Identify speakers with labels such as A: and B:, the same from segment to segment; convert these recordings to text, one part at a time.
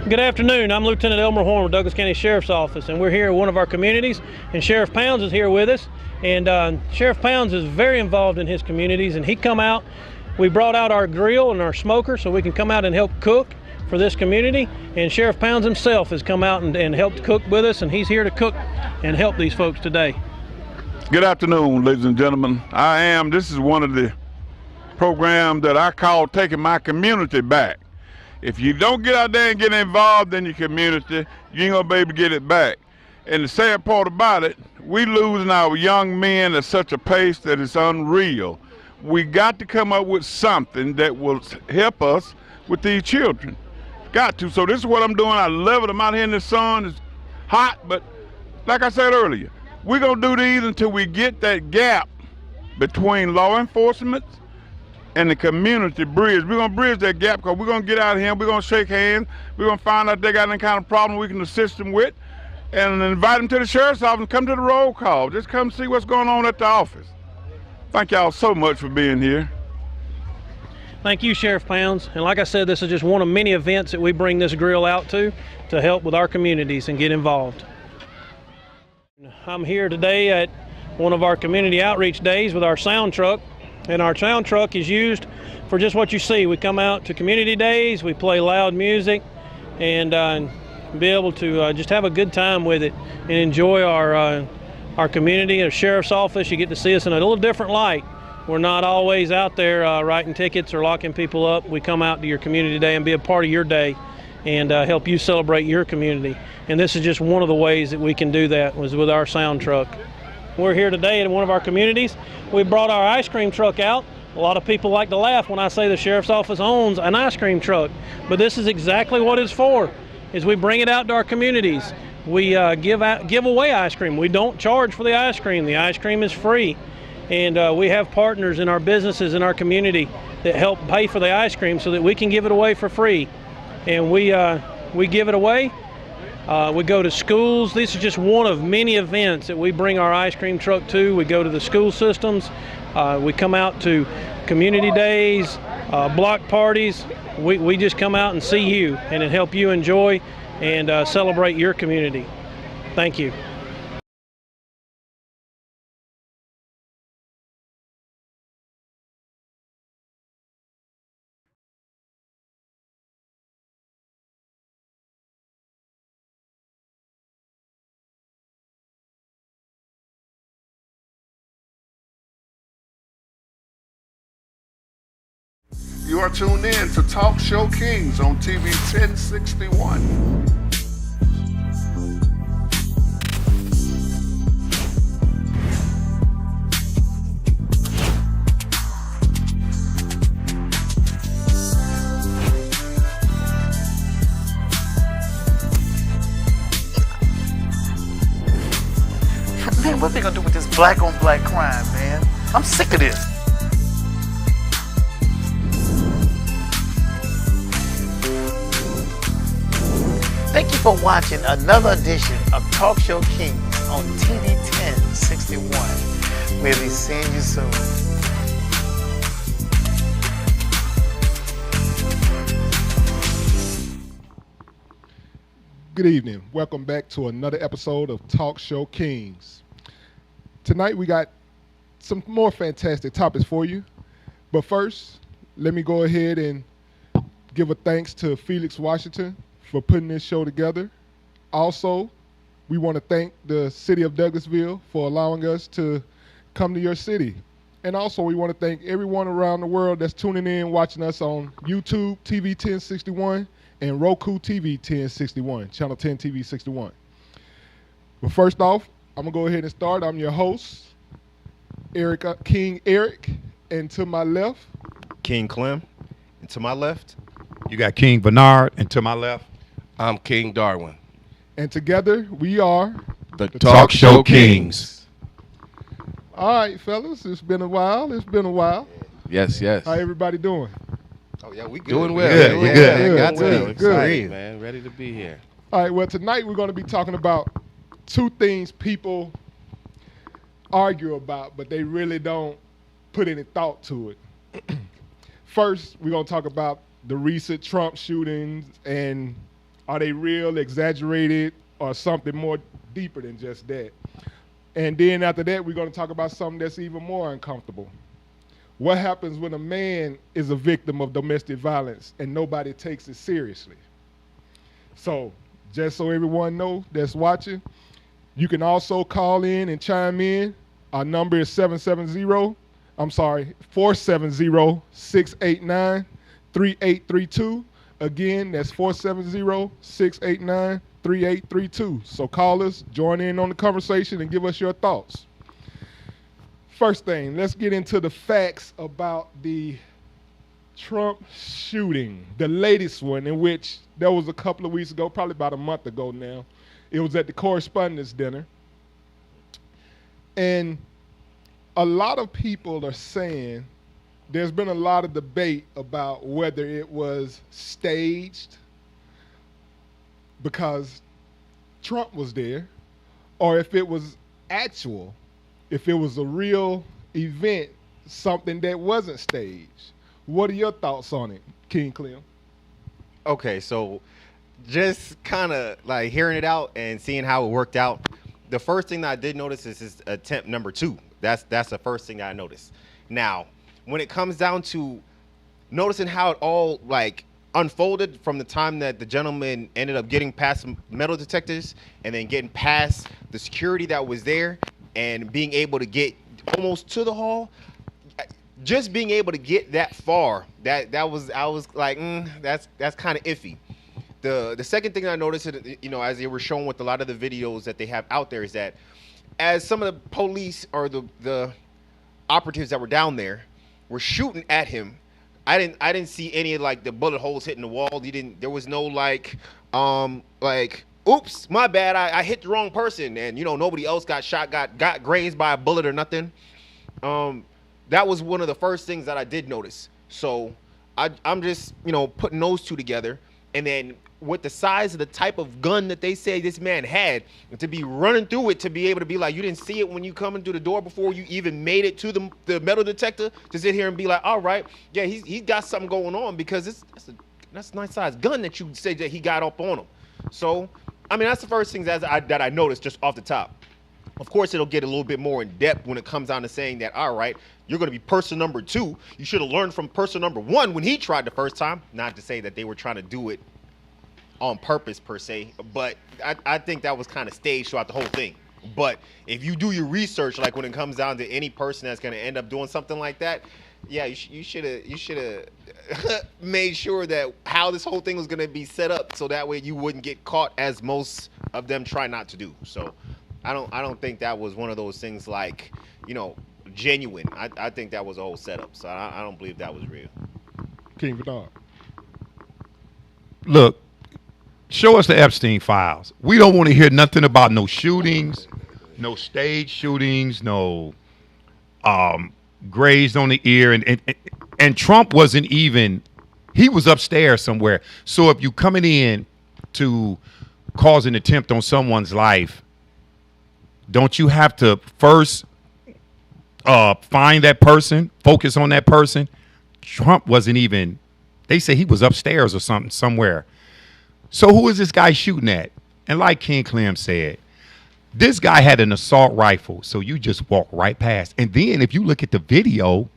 A: Good afternoon. I'm Lieutenant Elmer Horn with Douglas County Sheriff's Office, and we're here at one of our communities, and Sheriff Pounds is here with us. And Sheriff Pounds is very involved in his communities, and he come out. We brought out our grill and our smoker so we can come out and help cook for this community. And Sheriff Pounds himself has come out and helped cook with us, and he's here to cook and help these folks today.
B: Good afternoon, ladies and gentlemen. This is one of the programs that I call Taking My Community Back. If you don't get out there and get involved in your community, you ain't gonna be able to get it back. And the sad part about it, we losing our young men at such a pace that it's unreal. We got to come up with something that will help us with these children. Got to. So this is what I'm doing. I love it. I'm out here in the sun. It's hot, but like I said earlier, we're gonna do these until we get that gap between law enforcement and the community bridge. We're gonna bridge that gap because we're gonna get out of here, we're gonna shake hands, we're gonna find out if they got any kind of problem we can assist them with, and invite them to the sheriff's office and come to the roll call. Just come see what's going on at the office. Thank y'all so much for being here.
A: Thank you, Sheriff Pounds. And like I said, this is just one of many events that we bring this grill out to help with our communities and get involved. I'm here today at one of our community outreach days with our sound truck. And our sound truck is used for just what you see. We come out to community days, we play loud music, and be able to just have a good time with it and enjoy our community. At a sheriff's office, you get to see us in a little different light. We're not always out there writing tickets or locking people up. We come out to your community day and be a part of your day and help you celebrate your community. And this is just one of the ways that we can do that, was with our sound truck. We're here today in one of our communities. We brought our ice cream truck out. A lot of people like to laugh when I say the sheriff's office owns an ice cream truck, but this is exactly what it's for, is we bring it out to our communities. We give away ice cream. We don't charge for the ice cream. The ice cream is free. And we have partners in our businesses in our community that help pay for the ice cream so that we can give it away for free. And we give it away. We go to schools. This is just one of many events that we bring our ice cream truck to. We go to the school systems. We come out to community days, block parties. We just come out and see you and help you enjoy and celebrate your community. Thank you.
C: You are tuned in to Talk Show Kings on TV 1061.
D: Man, what they gonna do with this black on black crime, man? I'm sick of this. Thank you for watching another edition of Talk Show Kings on TV 1061. We'll be seeing you soon.
E: Good evening. Welcome back to another episode of Talk Show Kings. Tonight we got some more fantastic topics for you. But first, let me go ahead and give a thanks to Felix Washington for putting this show together. Also, we want to thank the city of Douglasville for allowing us to come to your city. And also, we want to thank everyone around the world that's tuning in, watching us on YouTube TV 1061 and Roku TV 1061, Channel 10 TV 61. But first off, I'm going to go ahead and start. I'm your host, King Eric, and to my left,
F: King Clem, and to my left, you got King Bernard, and to my left,
G: I'm King Darwin.
E: And together, we are
G: the Talk Show Kings.
E: All right, fellas, it's been a while.
G: Yes.
E: How everybody doing?
F: oh yeah, we good.
G: Doing well.
F: Good.
G: Yeah,
F: We
G: yeah,
F: good.
G: Got to
E: Good.
G: be excited,
E: Good.
G: man. Ready to be here.
E: All right, well, tonight we're going to be talking about two things people argue about, but they really don't put any thought to it. First, we're going to talk about the recent Trump shootings and Are they real, exaggerated, or something more deeper than just that? And then after that, we're going to talk about something that's even more uncomfortable. What happens when a man is a victim of domestic violence and nobody takes it seriously? So, just so everyone knows that's watching, you can also call in and chime in. Our number is 470-689-3832. Again, that's 470-689-3832. So call us, join in on the conversation, and give us your thoughts. First thing, let's get into the facts about the Trump shooting, the latest one, in which there was a couple of weeks ago, probably about a month ago now. It was at the Correspondents' Dinner. And a lot of people are saying there's been a lot of debate about whether it was staged because Trump was there, or if it was actual, if it was a real event, something that wasn't staged. What are your thoughts on it, King Clem?
F: Okay, so just kind of like hearing it out and seeing how it worked out. The first thing that I did notice is his attempt number 2. That's the first thing that I noticed. Now, when it comes down to noticing how it all like unfolded from the time that the gentleman ended up getting past some metal detectors and then getting past the security that was there and being able to get almost to the hall, just being able to get that far, I was like, that's kind of iffy. The second thing I noticed, as they were showing with a lot of the videos that they have out there, is that as some of the police or the operatives that were down there were shooting at him, I didn't see any of like the bullet holes hitting the wall. There was no like oops, my bad, I hit the wrong person, and nobody else got shot, got grazed by a bullet or nothing. That was one of the first things that I did notice. So I'm just putting those two together, and then with the size of the type of gun that they say this man had, to be running through it, to be able to be like, you didn't see it when you come into the door before you even made it to the metal detector, to sit here and be like, all right, yeah, he's got something going on, because that's a nice size gun that you say that he got up on him. So, I mean, that's the first thing that I noticed just off the top. Of course, it'll get a little bit more in depth when it comes down to saying that, all right, you're going to be person number 2. You should have learned from person number 1 when he tried the first time. Not to say that they were trying to do it on purpose per se, but I think that was kind of staged throughout the whole thing. But if you do your research, like when it comes down to any person that's going to end up doing something like that, yeah, you should have made sure that how this whole thing was going to be set up, so that way you wouldn't get caught, as most of them try not to do. So I don't think that was one of those things like genuine. I think that was a whole setup. So I don't believe that was real.
E: King Bernard.
H: Look, show us the Epstein files. We don't want to hear nothing about no shootings, no stage shootings, no grazed on the ear, and Trump wasn't even. He was upstairs somewhere. So if you coming in to cause an attempt on someone's life, don't you have to first find that person, focus on that person? Trump wasn't even. They say he was upstairs or something somewhere. So who is this guy shooting at? And like King Clem said, this guy had an assault rifle, so you just walk right past. And then if you look at the video,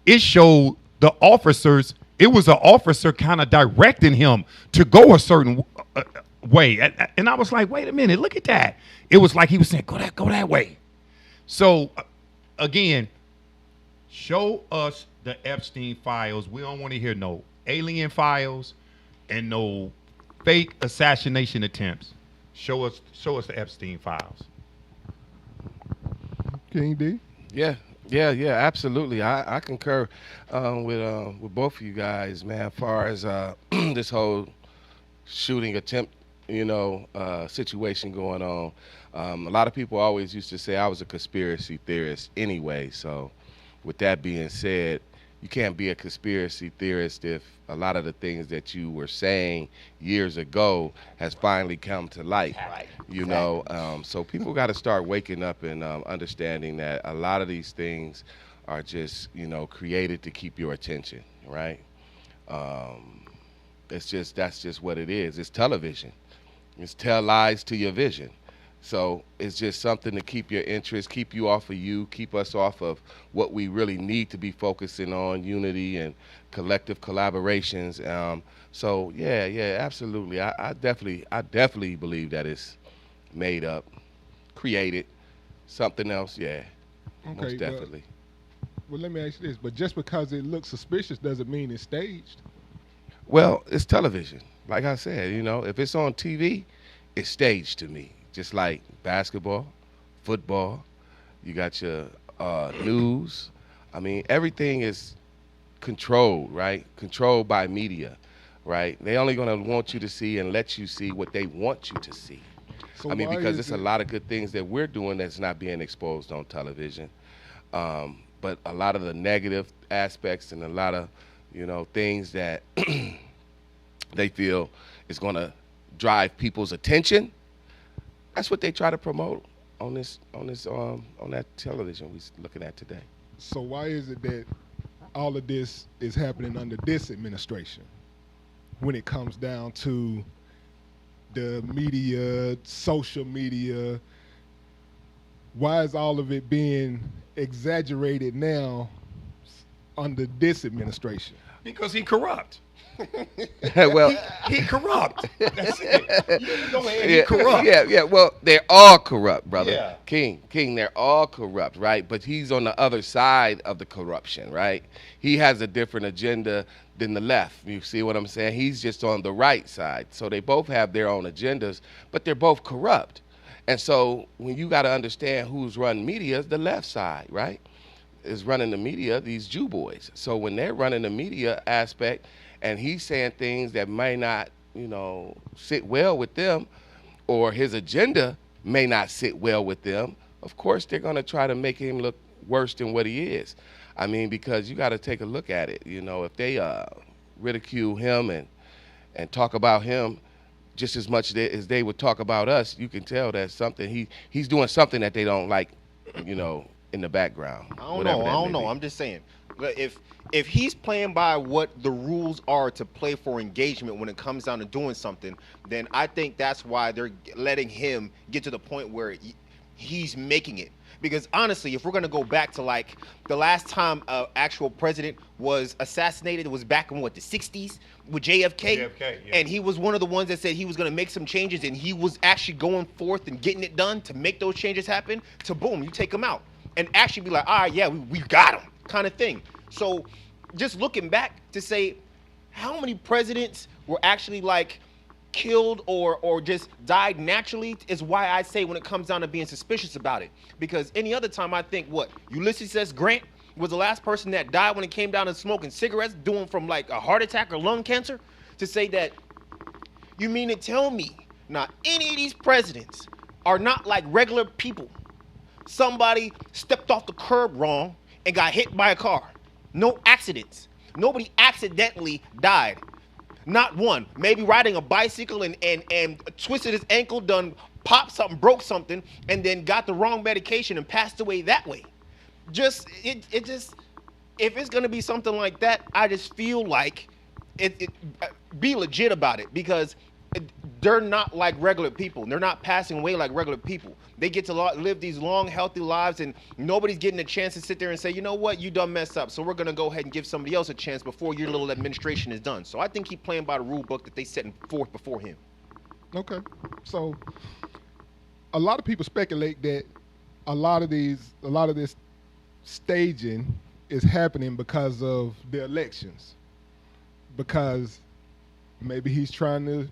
H: it showed the officers. It was an officer kind of directing him to go a certain way. And I was like, wait a minute, look at that. It was like he was saying, go that way. So, again, show us the Epstein files. We don't want to hear no alien files and no fake assassination attempts. Show us the Epstein files.
E: King D?
G: Yeah, absolutely. I concur with both of you guys, man, as far as this whole shooting attempt, situation going on. A lot of people always used to say I was a conspiracy theorist anyway. So with that being said, you can't be a conspiracy theorist if a lot of the things that you were saying years ago has finally come to light. Right. So people got to start waking up and understanding that a lot of these things are just, created to keep your attention, right? That's just what it is. It's television. It's tell lies to your vision. So it's just something to keep your interest, keep you off of you, keep us off of what we really need to be focusing on, unity and collective collaborations. So yeah, absolutely. I definitely believe that it's made up, created, something else. Yeah, most definitely.
E: Well, let me ask you this. But just because it looks suspicious doesn't mean it's staged.
G: Well, it's television. Like I said, if it's on TV, it's staged to me. Just like basketball, football, you got your news. I mean, everything is controlled, right? Controlled by media, right? They only gonna want you to see and let you see what they want you to see.
E: So
G: I mean,
E: why
G: because
E: is
G: it's a lot of good things that we're doing that's not being exposed on television. But a lot of the negative aspects and a lot of, things that they feel is gonna drive people's attention. That's what they try to promote on that television we're looking at today.
E: So why is it that all of this is happening under this administration when it comes down to the media, social media? Why is all of it being exaggerated now under this administration?
H: Because he corrupt.
G: Well,
H: He corrupt. That's it. You go ahead. He corrupt.
G: Yeah. Well, they're all corrupt, brother.
H: Yeah.
G: King, they're all corrupt, right? But he's on the other side of the corruption, right? He has a different agenda than the left. You see what I'm saying? He's just on the right side. So they both have their own agendas, but they're both corrupt. And so when you got to understand who's running media, the left side, right, is running the media, these Jew boys. So when they're running the media aspect, and he's saying things that may not, sit well with them, or his agenda may not sit well with them, of course they're going to try to make him look worse than what he is. I mean, because you got to take a look at it. If they ridicule him and talk about him just as much as they would talk about us, you can tell that something he's doing something that they don't like, in the background.
F: I don't know. I'm just saying, if he's playing by what the rules are to play for engagement when it comes down to doing something, then I think that's why they're letting him get to the point where he's making it. Because honestly, if we're gonna go back to like the last time an actual president was assassinated, it was back in the 60s with JFK.
H: Yeah.
F: And he was one of the ones that said he was gonna make some changes, and he was actually going forth and getting it done to make those changes happen. To boom, you take him out and actually be like, all right, yeah, we got him, kind of thing. So just looking back to say, how many presidents were actually like killed or just died naturally is why I say when it comes down to being suspicious about it. Because any other time I think Ulysses S. Grant was the last person that died when it came down to smoking cigarettes, doing from like a heart attack or lung cancer, to say that, you mean to tell me not any of these presidents are not like regular people? Somebody stepped off the curb wrong and got hit by a car. No accidents. Nobody accidentally died. Not one. Maybe riding a bicycle and twisted his ankle, done popped something, broke something, and then got the wrong medication and passed away that way. If it's gonna be something like that, I just feel like be legit about it, because they're not like regular people. They're not passing away like regular people. They get to live these long, healthy lives, and nobody's getting a chance to sit there and say, you know what, you done messed up, so we're going to go ahead and give somebody else a chance before your little administration is done. So I think he's playing by the rule book that they setting forth before him.
E: Okay. So a lot of people speculate that a lot of this staging is happening because of the elections. Because maybe he's trying to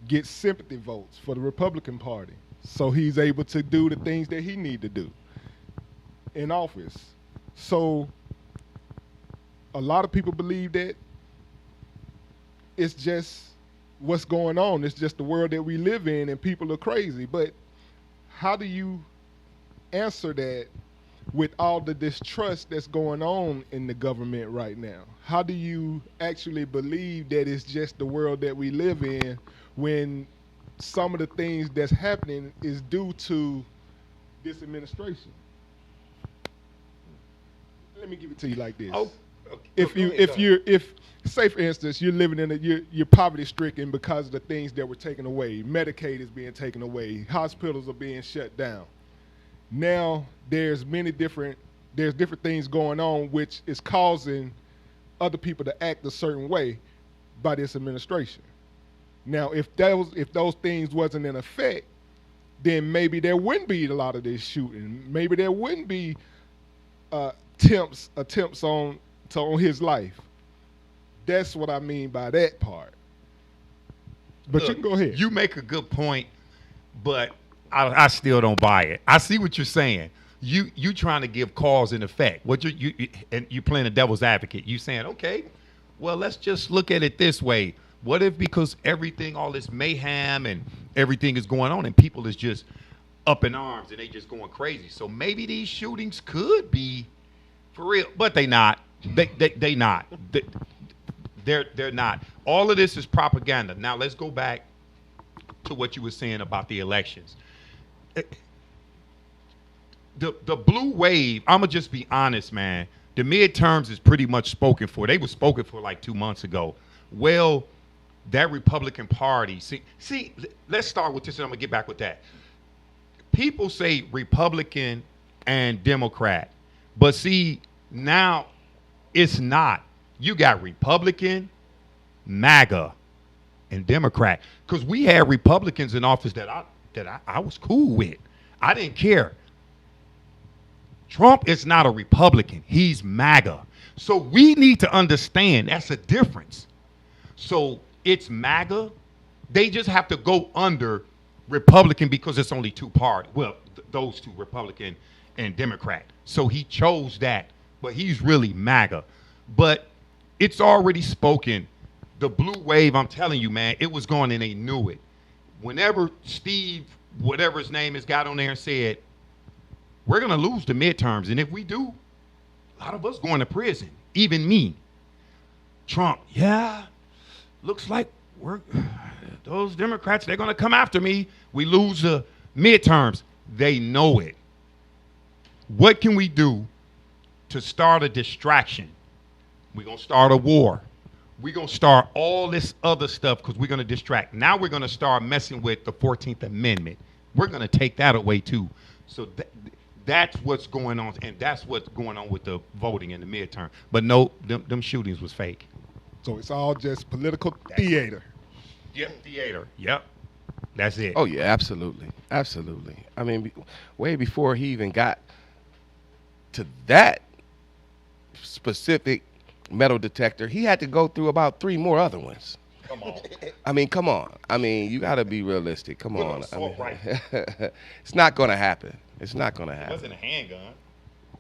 E: get sympathy votes for the Republican Party, so he's able to do the things that he need to do in office. So a lot of people believe that it's just what's going on. It's just the world that we live in, and people are crazy. But how do you answer that with all the distrust that's going on in the government right now? How do you actually believe that it's just the world that we live in when some of the things that's happening is due to this administration? Let me give it to you like this.
H: Oh,
E: if say for instance you're living in you're poverty stricken because of the things that were taken away, Medicaid is being taken away, hospitals are being shut down. Now there's different things going on which is causing other people to act a certain way by this administration. Now if those things wasn't in effect, then maybe there wouldn't be a lot of this shooting. Maybe there wouldn't be attempts on his life. That's what I mean by that part. But
H: Look,
E: you can go ahead.
H: You make a good point, but I still don't buy it. I see what you're saying. You trying to give cause and effect. What you playing the devil's advocate. You saying, okay, well, let's just look at it this way. What if because all this mayhem and everything is going on and people is just up in arms and they just going crazy. So maybe these shootings could be for real, but they not. They not. They're not. All of this is propaganda. Now let's go back to what you were saying about the elections. The blue wave, I'm gonna just be honest, man. The midterms is pretty much spoken for. They were spoken for like 2 months ago. Well, that Republican Party, see, let's start with this and I'm gonna get back with that. People say Republican and Democrat, but see, now it's not. You got Republican, MAGA, and Democrat. Because we had Republicans in office that I was cool with. I didn't care. Trump is not a Republican. He's MAGA. So we need to understand that's a difference. So it's MAGA. They just have to go under Republican because it's only two parties. Well, those two, Republican and Democrat. So he chose that, but he's really MAGA. But it's already spoken. The blue wave, I'm telling you, man, it was going and they knew it. Whenever Steve, whatever his name is, got on there and said, we're going to lose the midterms. And if we do, a lot of us going to prison, even me. Trump, yeah, looks like those Democrats, they're going to come after me. We lose the midterms. They know it. What can we do to start a distraction? We're going to start a war. We're going to start all this other stuff because we're going to distract. Now we're going to start messing with the 14th Amendment. We're going to take that away too. So that's what's going on, and that's what's going on with the voting in the midterm. But no, them shootings was fake.
E: So it's all just political theater.
H: Yep, theater. Yep. That's it.
G: Oh, yeah, absolutely. Absolutely. I mean, way before he even got to that specific metal detector, he had to go through about 3 more other ones.
H: Come on.
G: I mean, come on. I mean, you got to be realistic. Come
H: Put
G: on.
H: an assault rifle.
G: It's not going to happen. It's not going to
H: It
G: happen.
H: wasn't a handgun.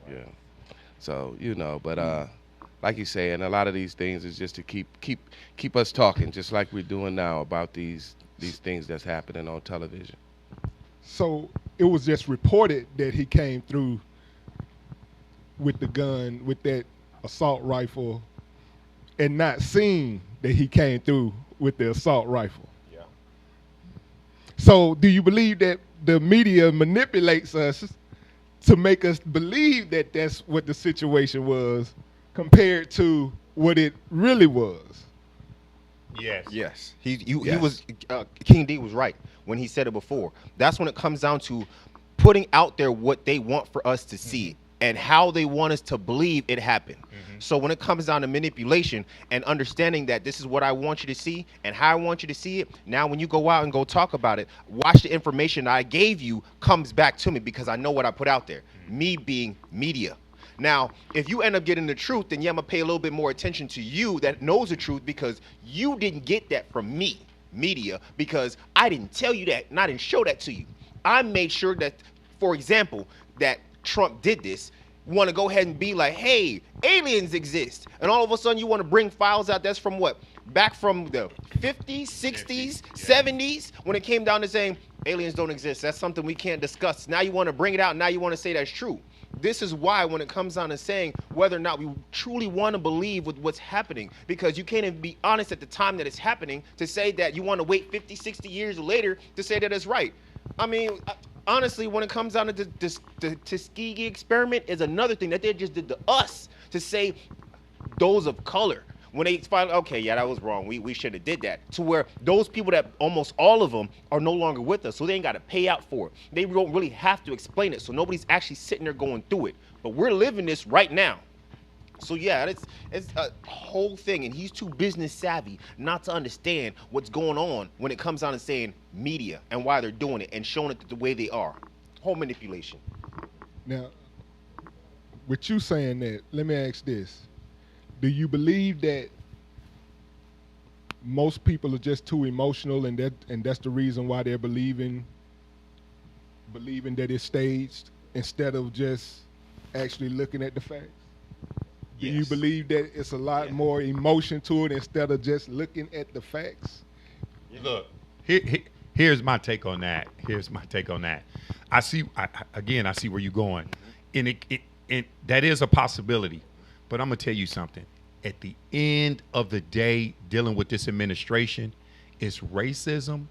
G: Yeah. So, but like you say, and a lot of these things is just to keep us talking, just like we're doing now about these things that's happening on television.
E: So it was just reported that he came through with the gun, with that assault rifle, and not seen that he came through with the assault rifle.
H: Yeah.
E: So do you believe that the media manipulates us to make us believe that that's what the situation was compared to what it really was?
H: Yes.
F: Yes, he was King D was right when he said it before. That's when it comes down to putting out there what they want for us to see and how they want us to believe it happened. So when it comes down to manipulation and understanding that this is what I want you to see and how I want you to see it, now when you go out and go talk about it, watch the information I gave you comes back to me because I know what I put out there. Me being media. Now, if you end up getting the truth, then yeah, I'm gonna pay a little bit more attention to you that knows the truth because you didn't get that from me, media, because I didn't tell you that and I didn't show that to you. I made sure that, for example, that Trump did this, want to go ahead and be like, hey, aliens exist. And all of a sudden you want to bring files out that's from what? Back from the 50s, 60s, 70s, when it came down to saying aliens don't exist. That's something we can't discuss. Now you want to bring it out. Now you want to say that's true. This is why when it comes down to saying whether or not we truly want to believe with what's happening, because you can't even be honest at the time that it's happening to say that you want to wait 50, 60 years later to say that it's right. I mean, honestly, when it comes down to the Tuskegee experiment is another thing that they just did to us to say those of color, when they find, okay, yeah, that was wrong. We should have did that. To where those people that almost all of them are no longer with us, so they ain't got to pay out for it. They don't really have to explain it, so nobody's actually sitting there going through it. But we're living this right now. So yeah, it's a whole thing, and he's too business savvy not to understand what's going on when it comes down to saying media and why they're doing it and showing it the way they are. Whole manipulation.
E: Now, with you saying that, let me ask this. Do you believe that most people are just too emotional and that's the reason why they're believing that it's staged instead of just actually looking at the facts? Do you believe that it's a lot more emotion to it instead of just looking at the facts?
H: Look, here's my take on that. I see where you're going, and it that is a possibility. But I'm gonna tell you something. At the end of the day, dealing with this administration is racism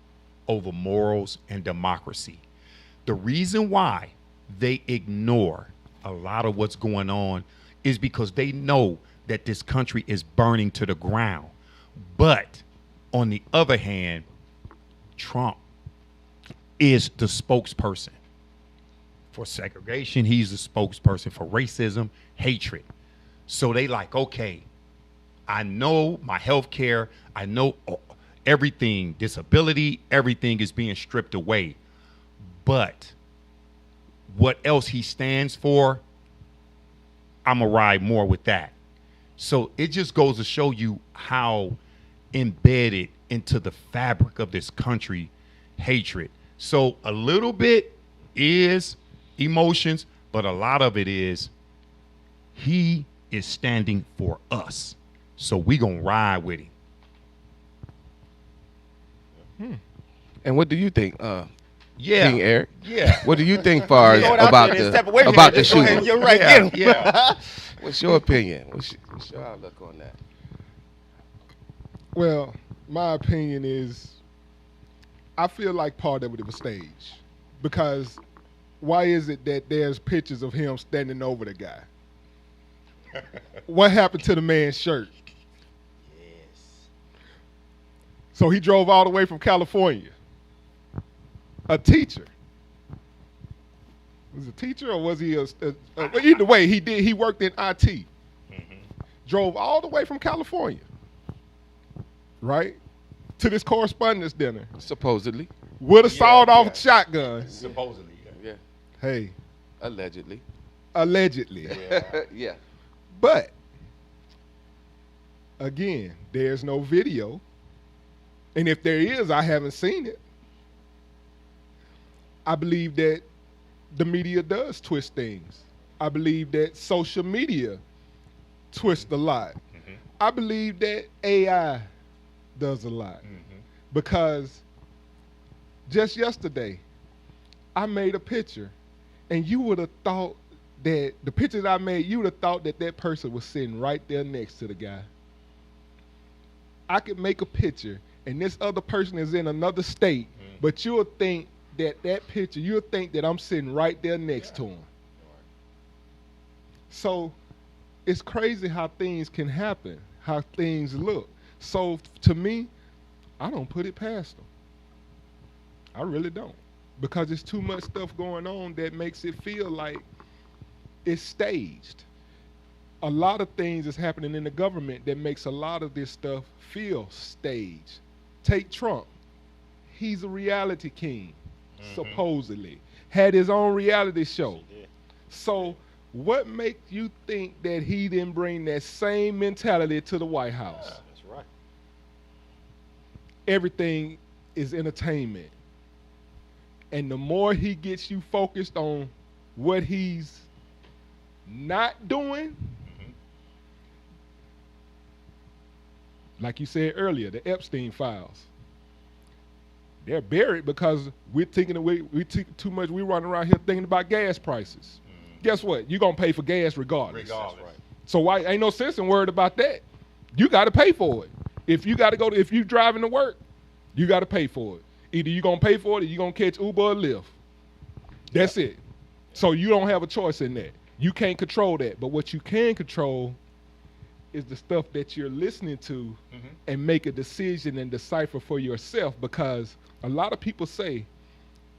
H: over morals and democracy. The reason why they ignore a lot of what's going on is because they know that this country is burning to the ground. But on the other hand, Trump is the spokesperson for segregation. He's the spokesperson for racism, hatred. So they like, okay, I know my health care, I know everything, disability, everything is being stripped away. But what else he stands for, I'm gonna ride more with that. So it just goes to show you how embedded into the fabric of this country hatred. So a little bit is emotions, but a lot of it is he is standing for us. So we gonna ride with him.
G: And what do you think,
H: Yeah.
G: King Eric?
H: Yeah.
G: What do you think, far as
F: You going out
G: about
F: there and
G: the
F: step away from
G: about
F: it.
G: the
F: Just go ahead,
G: shooting?
F: you're right, get him.
H: Yeah.
G: What's your opinion? What's your outlook on that?
E: Well, my opinion is I feel like part of it was staged. Because why is it that there's pictures of him standing over the guy? What happened to the man's shirt? So he drove all the way from California. A teacher. Was he a teacher or was he either way, he worked in IT. Drove all the way from California. Right? To this correspondence dinner.
G: Supposedly.
E: With a sawed-off shotgun.
H: Supposedly.
G: Yeah.
E: Hey,
G: Allegedly.
E: allegedly.
G: Yeah.
E: But, again, there's no video. And if there is, I haven't seen it. I believe that the media does twist things. I believe that social media twists a lot. I believe that AI does a lot. Because just yesterday, I made a picture, and you would have thought that the picture that I made, you would have thought that that person was sitting right there next to the guy. I could make a picture, and this other person is in another state, but you'll think that picture, you'll think that I'm sitting right there next to him. So it's crazy how things can happen, how things look. So to me, I don't put it past them. I really don't. Because there's too much stuff going on that makes it feel like it's staged. A lot of things is happening in the government that makes a lot of this stuff feel staged. Take Trump. He's a reality king, supposedly. Had his own reality show. So what makes you think that he didn't bring that same mentality to the White House?
F: That's right.
E: Everything is entertainment. And the more he gets you focused on what he's not doing, like you said earlier, the Epstein files, they're buried because we're thinking we too much. We run around here thinking about gas prices. Guess what? You're gonna pay for gas regardless.
H: Right.
E: So why ain't no sense in worried about that? You got to pay for it. If you got to go, if you driving to work, you got to pay for it. Either you gonna pay for it or you gonna catch Uber or Lyft. That's it. So you don't have a choice in that. You can't control that. But what you can control is the stuff that you're listening to and make a decision and decipher for yourself, because a lot of people say,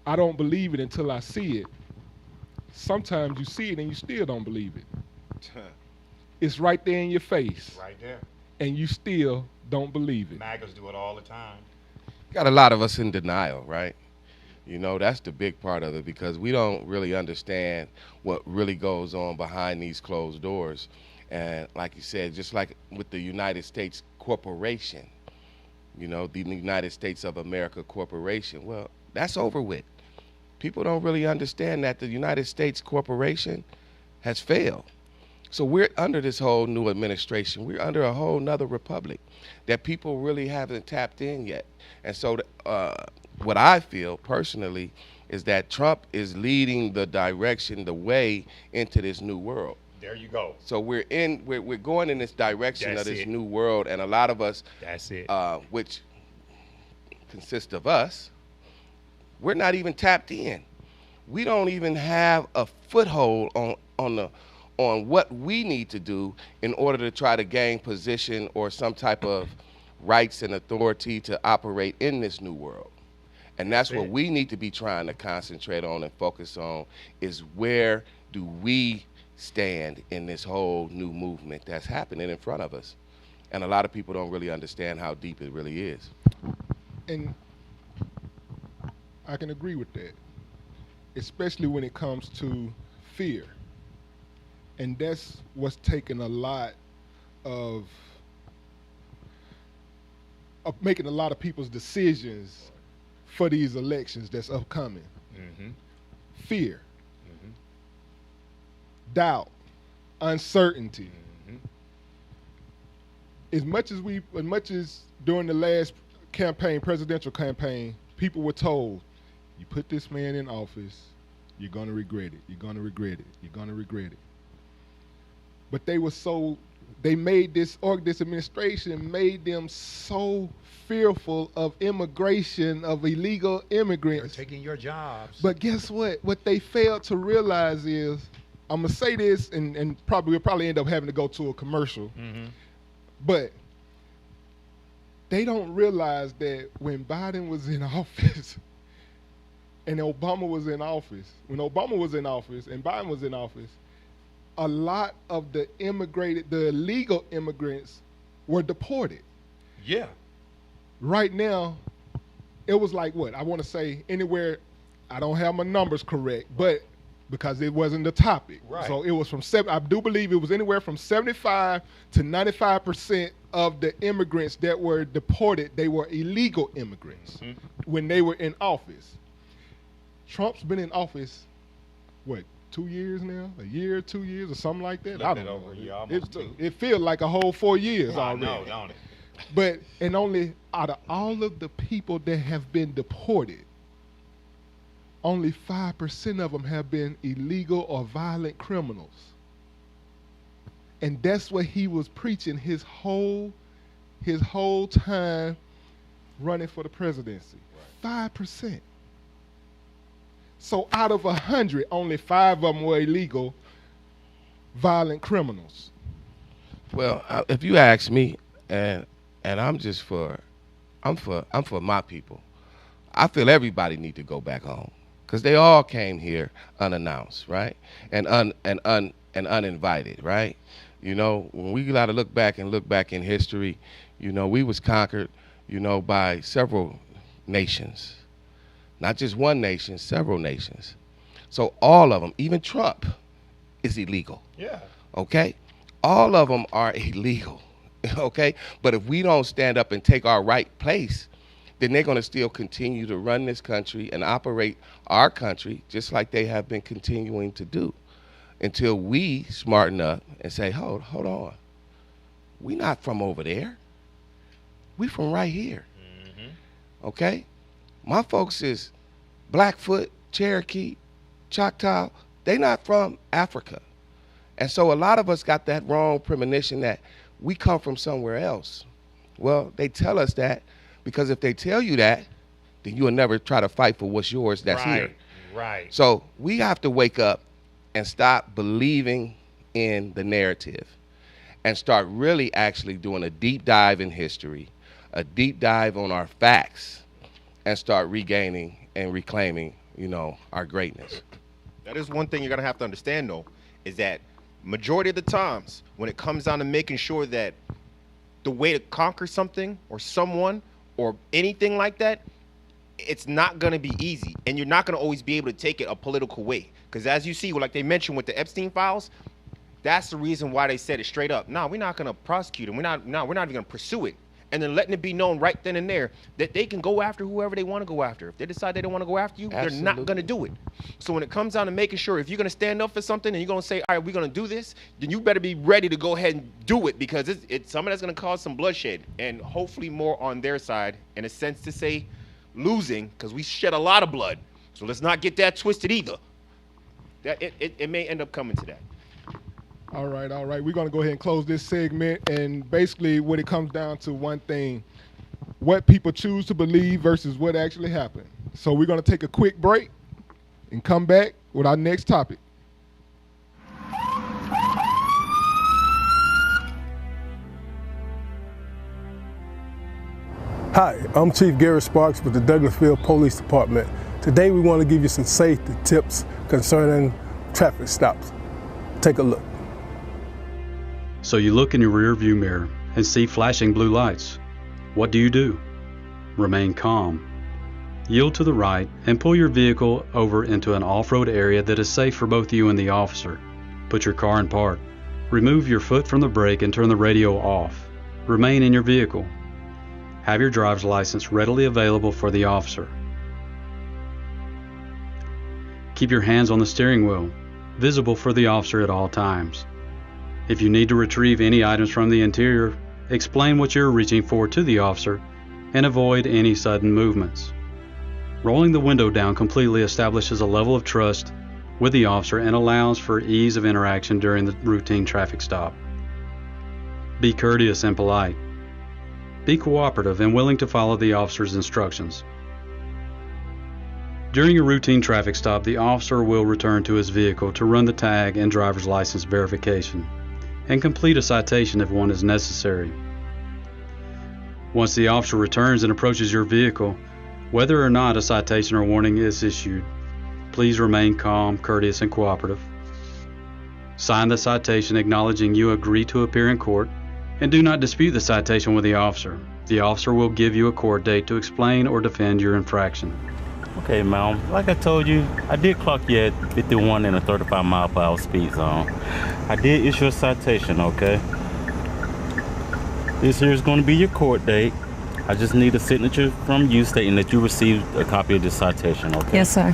E: I don't believe it until I see it. Sometimes you see it and you still don't believe it. It's right there in your face,
H: Right there.
E: and you still don't believe it.
H: MAGAs do it all the time.
G: Got a lot of us in denial, right? You know, that's the big part of it, because we don't really understand what really goes on behind these closed doors. And like you said, just like with the United States Corporation, you know, the United States of America Corporation, well, that's over with. People don't really understand that the United States Corporation has failed. So we're under this whole new administration. We're under a whole nother republic that people really haven't tapped in yet. And so what I feel personally is that Trump is leading the direction, the way into this new world.
H: There you go.
G: So we're going in this direction
H: That's
G: of this
H: it.
G: new world, and a lot of us,
H: That's it.
G: which consists of us, we're not even tapped in. We don't even have a foothold on what we need to do in order to try to gain position or some type of rights and authority to operate in this new world. And that's what we need to be trying to concentrate on and focus on, is where do we stand in this whole new movement that's happening in front of us. And a lot of people don't really understand how deep it really is.
E: And I can agree with that, especially when it comes to fear. And that's what's taken a lot of making a lot of people's decisions for these elections that's upcoming. Fear, doubt, uncertainty. As much as during the last campaign, presidential campaign, people were told, you put this man in office, you're gonna regret it, you're gonna regret it, you're gonna regret it. But they made this administration made them so fearful of immigration, of illegal immigrants.
H: They're taking your jobs.
E: But guess what? What they failed to realize is, I'm gonna say this, and we'll probably end up having to go to a commercial. But they don't realize that when Biden was in office and Obama was in office, when Obama was in office and Biden was in office, a lot of the illegal immigrants were deported.
H: Yeah.
E: Right now, it was like what? I want to say anywhere, I don't have my numbers correct, but because it wasn't the topic.
H: Right.
E: So it was I do believe it was anywhere from 75 to 95% of the immigrants that were deported, they were illegal immigrants when they were in office. Trump's been in office, what, 2 years now? A year, 2 years, or something like that? I don't know.
H: Over a year, almost two.
E: It feels like a whole 4 years
H: I
E: already.
H: know, don't it?
E: But, and only out of all of the people that have been deported, only 5% of them have been illegal or violent criminals. And that's what he was preaching his whole time running for the presidency. 5%. So out of 100, only 5 of them were illegal, violent criminals.
G: Well, if you ask me, and I'm for my people, I feel everybody need to go back home, because they all came here unannounced, right? And uninvited, right? You know, when we got to look back in history, you know, we was conquered, you know, by several nations. Not just one nation, several nations. So all of them, even Trump, is illegal.
H: Yeah.
G: Okay? All of them are illegal. Okay? But if we don't stand up and take our right place, then they're going to still continue to run this country and operate our country just like they have been continuing to do, until we smarten up and say, hold on. We not from over there. We from right here. Okay? My folks is Blackfoot, Cherokee, Choctaw. They not from Africa. And so a lot of us got that wrong premonition that we come from somewhere else. Well, they tell us that because if they tell you that, then you will never try to fight for what's yours that's here.
H: Right.
G: So we have to wake up and stop believing in the narrative and start really actually doing a deep dive in history, a deep dive on our facts, and start regaining and reclaiming, our greatness.
F: That is one thing you're gonna have to understand, though, is that majority of the times when it comes down to making sure that the way to conquer something or someone or anything like that, it's not going to be easy, and you're not going to always be able to take it a political way, because as you see, like they mentioned with the Epstein files, that's the reason why they said it straight up. No, we're not going to prosecute him. We're not even going to pursue it. And then letting it be known right then and there that they can go after whoever they want to go after. If they decide they don't want to go after you, They're not going to do it. So when it comes down to making sure, if you're going to stand up for something and you're going to say, all right, we're going to do this, then you better be ready to go ahead and do it, because it's something that's going to cause some bloodshed, and hopefully more on their side, in a sense to say losing, because we shed a lot of blood. So let's not get that twisted either. That it may end up coming to that.
E: All right. We're going to go ahead and close this segment. And basically what it comes down to one thing, what people choose to believe versus what actually happened. So we're going to take a quick break and come back with our next topic.
I: Hi, I'm Chief Gary Sparks with the Douglasville Police Department. Today we want to give you some safety tips concerning traffic stops. Take a look.
J: So you look in your rear view mirror and see flashing blue lights. What do? Remain calm. Yield to the right and pull your vehicle over into an off-road area that is safe for both you and the officer. Put your car in park. Remove your foot from the brake and turn the radio off. Remain in your vehicle. Have your driver's license readily available for the officer. Keep your hands on the steering wheel, visible for the officer at all times. If you need to retrieve any items from the interior, explain what you're reaching for to the officer and avoid any sudden movements. Rolling the window down completely establishes a level of trust with the officer and allows for ease of interaction during the routine traffic stop. Be courteous and polite. Be cooperative and willing to follow the officer's instructions. During a routine traffic stop, the officer will return to his vehicle to run the tag and driver's license verification and complete a citation if one is necessary. Once the officer returns and approaches your vehicle, whether or not a citation or warning is issued, please remain calm, courteous, and cooperative. Sign the citation acknowledging you agree to appear in court, and do not dispute the citation with the officer. The officer will give you a court date to explain or defend your infraction.
K: Okay, ma'am. Like I told you, I did clock you at 51 in a 35 mile per hour speed zone. I did issue a citation, okay? This here is going to be your court date. I just need a signature from you stating that you received a copy of this citation, okay?
L: Yes, sir.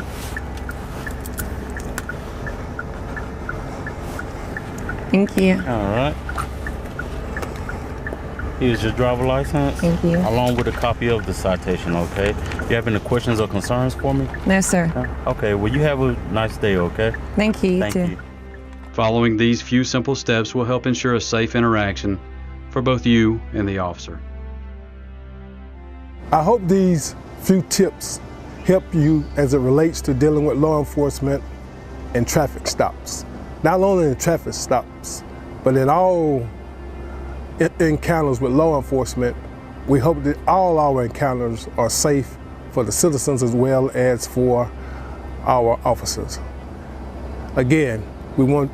L: Thank you.
K: All right. Here's your driver license.
L: Thank you.
K: Along with a copy of the citation, okay? Do you have any questions or concerns for me?
L: No, sir.
K: Okay, well, you have a nice day, okay?
L: Thank you,
K: Thank
L: too.
K: you.
J: Following these few simple steps will help ensure a safe interaction for both you and the officer.
I: I hope these few tips help you as it relates to dealing with law enforcement and traffic stops. Not only in traffic stops, but in all encounters with law enforcement. We hope that all our encounters are safe for the citizens as well as for our officers. Again, we want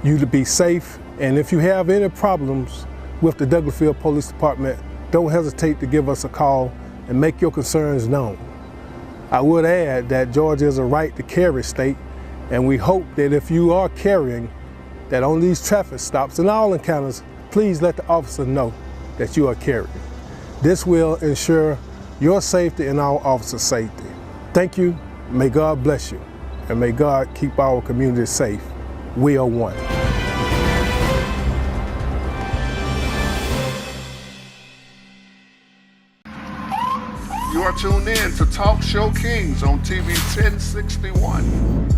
I: you to be safe, and if you have any problems with the Douglasville Police Department, don't hesitate to give us a call and make your concerns known. I would add that Georgia is a right to carry state, and we hope that if you are carrying, that on these traffic stops and all encounters, please let the officer know that you are carrying. This will ensure your safety and our officers' safety. Thank you, may God bless you, and may God keep our community safe. We are one.
C: You are tuned in to Talk Show Kings on TV 1061.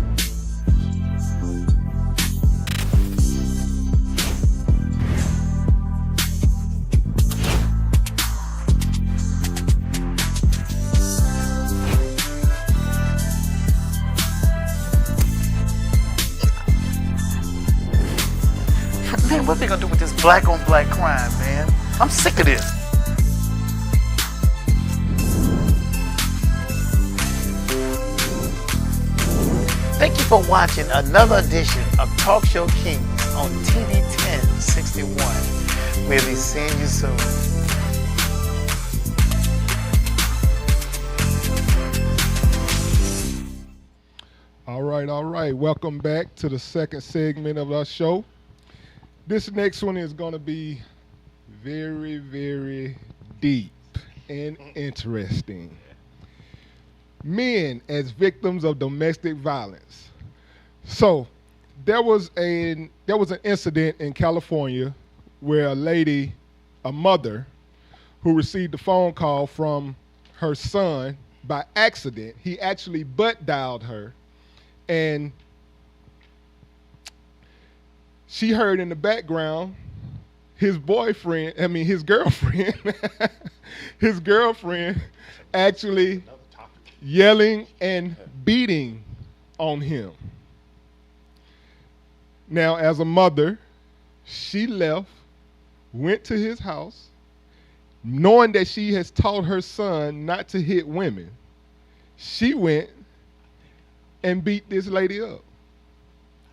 D: man, what they gonna do with this black on black crime, man? I'm sick of this. Thank you for watching another edition of Talk Show Kings on TV 1061. We'll be seeing you soon.
E: All right. Welcome back to the second segment of our show. This next one is going to be very, very deep and interesting. Men as victims of domestic violence. So, there was an incident in California where a mother, who received a phone call from her son by accident. He actually butt dialed her, and she heard in the background his girlfriend actually yelling and beating on him. Now, as a mother, she left, went to his house, knowing that she has taught her son not to hit women. She went and beat this lady up.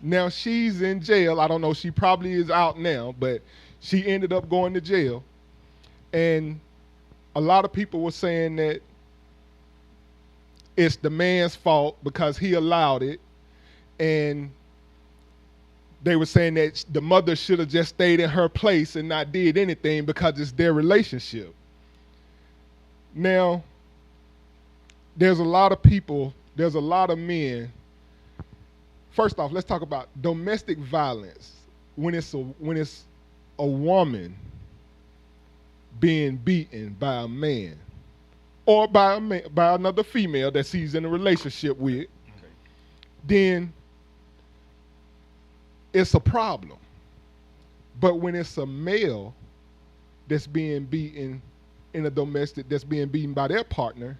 E: Now, she's in jail. I don't know, she probably is out now, but she ended up going to jail. And a lot of people were saying that it's the man's fault because he allowed it, and they were saying that the mother should have just stayed in her place and not did anything because it's their relationship. Now, there's a lot of men. First off, let's talk about domestic violence. When it's a woman being beaten by a man, or by another female that she's in a relationship with, then it's a problem. But when it's a male that's being beaten in a domestic, that's being beaten by their partner,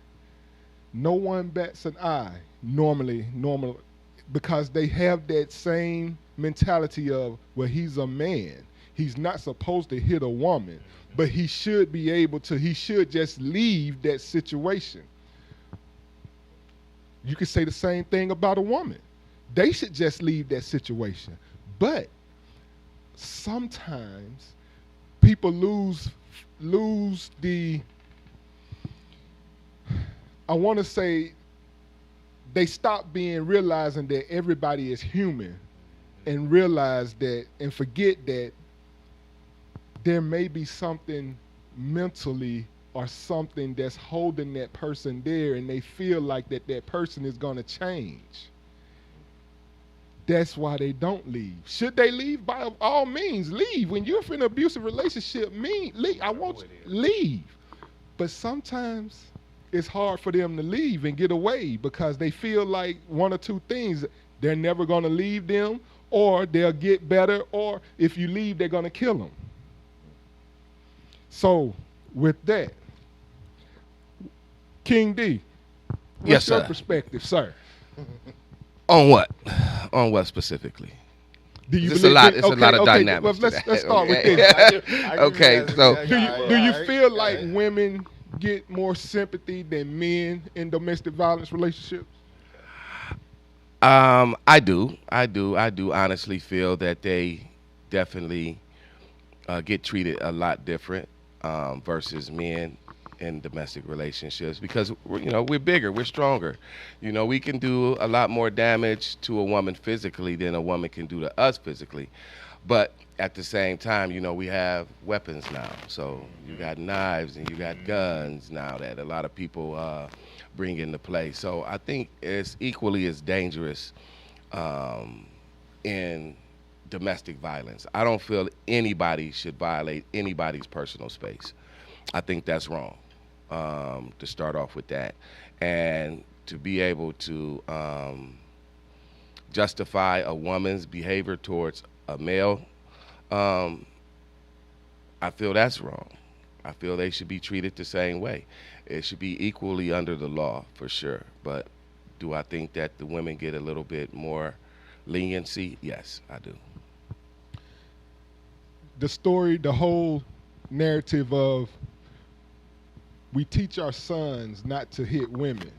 E: no one bats an eye normally, because they have that same mentality of, well, he's a man. He's not supposed to hit a woman, but he should just leave that situation. You could say the same thing about a woman. They should just leave that situation. But sometimes people lose the, I want to say, they stop realizing that everybody is human, and realize that, and forget that there may be something mentally or something that's holding that person there, and they feel like that person is going to change. That's why they don't leave. Should they leave? By all means, leave. When you're in an abusive relationship, leave. I want you to leave. But sometimes it's hard for them to leave and get away because they feel like one or two things. They're never going to leave them, or they'll get better, or if you leave, they're going to kill them. So, with that, King D, what's your perspective, sir?
G: On what? On what specifically? It's a lot of dynamics.
E: Well, let's start with this.
G: Okay, so
E: do you feel like women get more sympathy than men in domestic violence relationships?
G: I do honestly feel that they definitely get treated a lot different versus men in domestic relationships, because we're bigger, we're stronger. We can do a lot more damage to a woman physically than a woman can do to us physically. But at the same time, we have weapons now. So you got knives and you got guns now that a lot of people bring into play. So I think it's equally as dangerous in domestic violence. I don't feel anybody should violate anybody's personal space. I think that's wrong, to start off with that. And to be able to justify a woman's behavior towards a male, I feel that's wrong. I feel they should be treated the same way. It should be equally under the law, for sure. But do I think that the women get a little bit more leniency? Yes, I do.
E: the story, the whole narrative of we teach our sons not to hit women,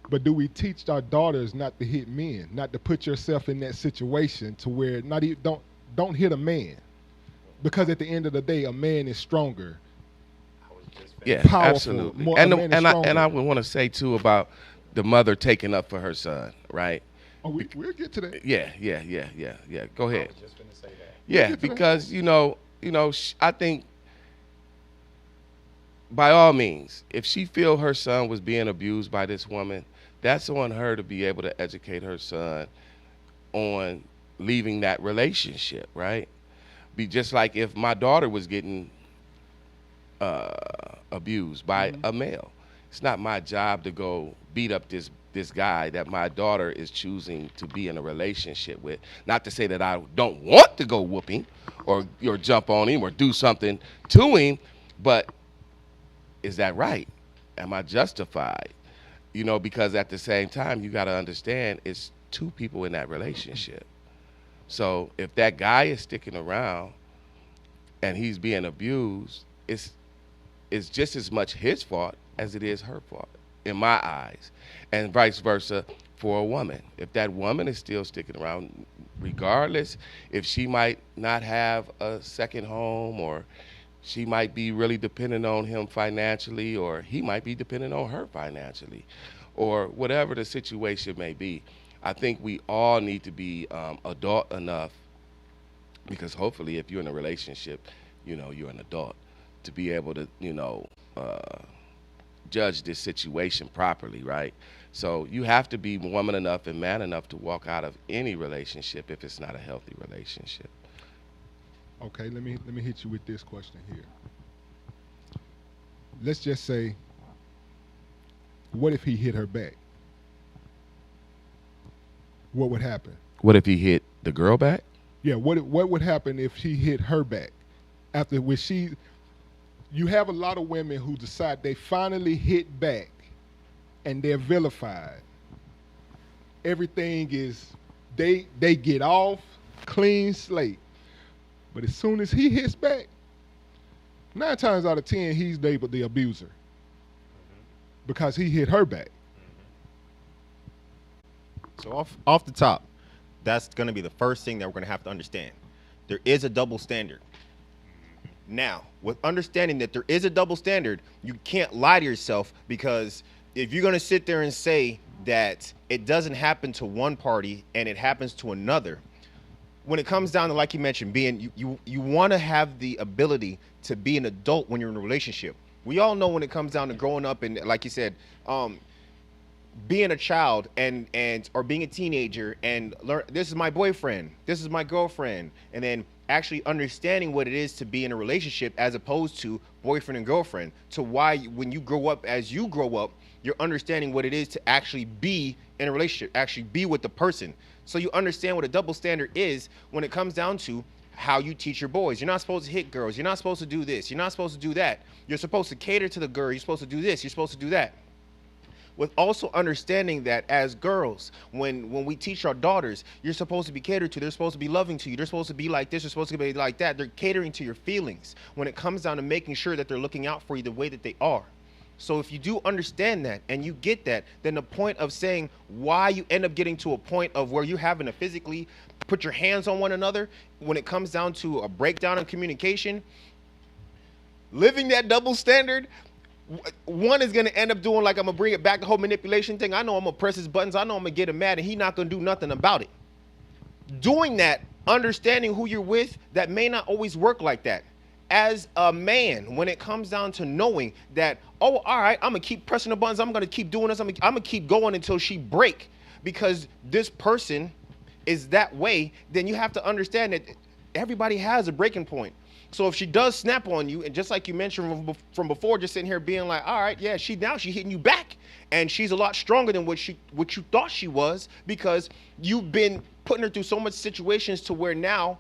E: but do we teach our daughters not to hit men, not to put yourself in that situation to where not even don't hit a man, because at the end of the day, a man is stronger.
G: Yeah,
E: powerful,
G: absolutely.
E: more-
G: And
E: a man is
G: I
E: stronger.
G: would want to say too about the mother taking up for her son, right?
E: Oh, we'll get to that.
G: Yeah. Go ahead. Yeah, because I think by all means, if she feel her son was being abused by this woman, that's on her to be able to educate her son on leaving that relationship, right? Be just like if my daughter was getting abused by a male. It's not my job to go beat up this guy that my daughter is choosing to be in a relationship with. Not to say that I don't want to go whoop him or jump on him or do something to him, but is that right? Am I justified? Because at the same time, you got to understand it's two people in that relationship. So if that guy is sticking around and he's being abused, it's just as much his fault as it is her fault, in my eyes, and vice versa for a woman. If that woman is still sticking around, regardless, if she might not have a second home, or she might be really dependent on him financially, or he might be dependent on her financially, or whatever the situation may be, I think we all need to be adult enough, because hopefully if you're in a relationship, you're an adult, to be able to, judge this situation properly, right? So you have to be woman enough and man enough to walk out of any relationship if it's not a healthy relationship.
E: Okay, let me hit you with this question here. Let's just say, what if he hit her back? What would happen?
G: What if he hit the girl back?
E: Yeah, what would happen if he hit her back? After which you have a lot of women who decide they finally hit back and they're vilified. Everything is, they get off, clean slate. But as soon as he hits back, 9 times out of 10, he's labeled the abuser because he hit her back.
F: So off the top, that's going to be the first thing that we're going to have to understand. There is a double standard. Now, with understanding that there is a double standard, you can't lie to yourself, because if you're going to sit there and say that it doesn't happen to one party and it happens to another, when it comes down to, like you mentioned, being you want to have the ability to be an adult when you're in a relationship. We all know when it comes down to growing up and, like you said, being a child and or being a teenager and learn, this is my boyfriend, this is my girlfriend, and then actually understanding what it is to be in a relationship as opposed to boyfriend and girlfriend, to why when you grow up, as you grow up, you're understanding what it is to actually be in a relationship, actually be with the person. So you understand what a double standard is when it comes down to how you teach your boys. You're not supposed to hit girls. You're not supposed to do this. You're not supposed to do that. You're supposed to cater to the girl. You're supposed to do this. You're supposed to do that. With also understanding that as girls, when we teach our daughters, you're supposed to be catered to, they're supposed to be loving to you, they're supposed to be like this, they're supposed to be like that. They're catering to your feelings when it comes down to making sure that they're looking out for you the way that they are. So if you do understand that and you get that, then the point of saying why you end up getting to a point of where you're having to physically put your hands on one another, when it comes down to a breakdown in communication, living that double standard, one is going to end up doing, like, I'm going to bring it back, the whole manipulation thing. I know I'm going to press his buttons. I know I'm going to get him mad, and he's not going to do nothing about it. Doing that, understanding who you're with, that may not always work like that. As a man, when it comes down to knowing that, oh, all right, I'm going to keep pressing the buttons. I'm going to keep doing this. I'm going to keep going until she break, because this person is that way, then you have to understand that everybody has a breaking point. So if she does snap on you, and just like you mentioned from before, just sitting here being like, all right, yeah, she's hitting you back, and she's a lot stronger than what you thought she was, because you've been putting her through so much situations to where now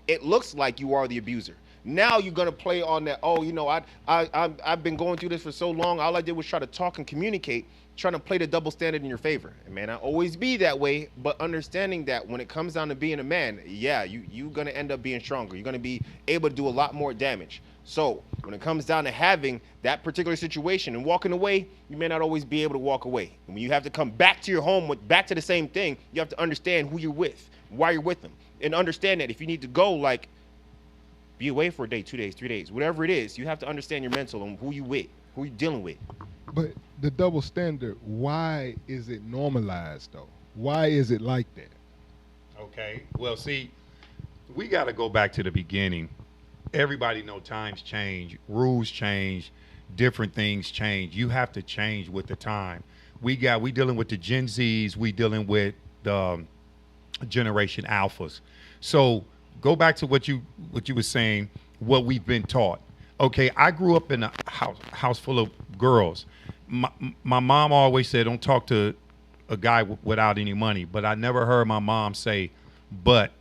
F: it looks like you are the abuser. Now you're gonna play on that. Oh, you know, I've been going through this for so long. All I did was try to talk and communicate, trying to play the double standard in your favor. And man, I always be that way, but understanding that when it comes down to being a man, yeah, you're gonna end up being stronger. You're gonna be able to do a lot more damage. So when it comes down to having that particular situation and walking away, you may not always be able to walk away. And when you have to come back to your home back to the same thing, you have to understand who you're with, why you're with them, and understand that if you need to go, like, be away for a day, 2 days, 3 days, whatever it is, you have to understand your mental and who you with, who you dealing with.
E: But the double standard, why is it normalized though? Why is it like that?
H: Okay. Well, see, we got to go back to the beginning. Everybody know times change, rules change, different things change. You have to change with the time. We dealing with the Gen Zs, we dealing with the Generation Alphas. So go back to what you were saying, what we've been taught. Okay, I grew up in a house full of girls. My mom always said, don't talk to a guy without any money. But I never heard my mom say, but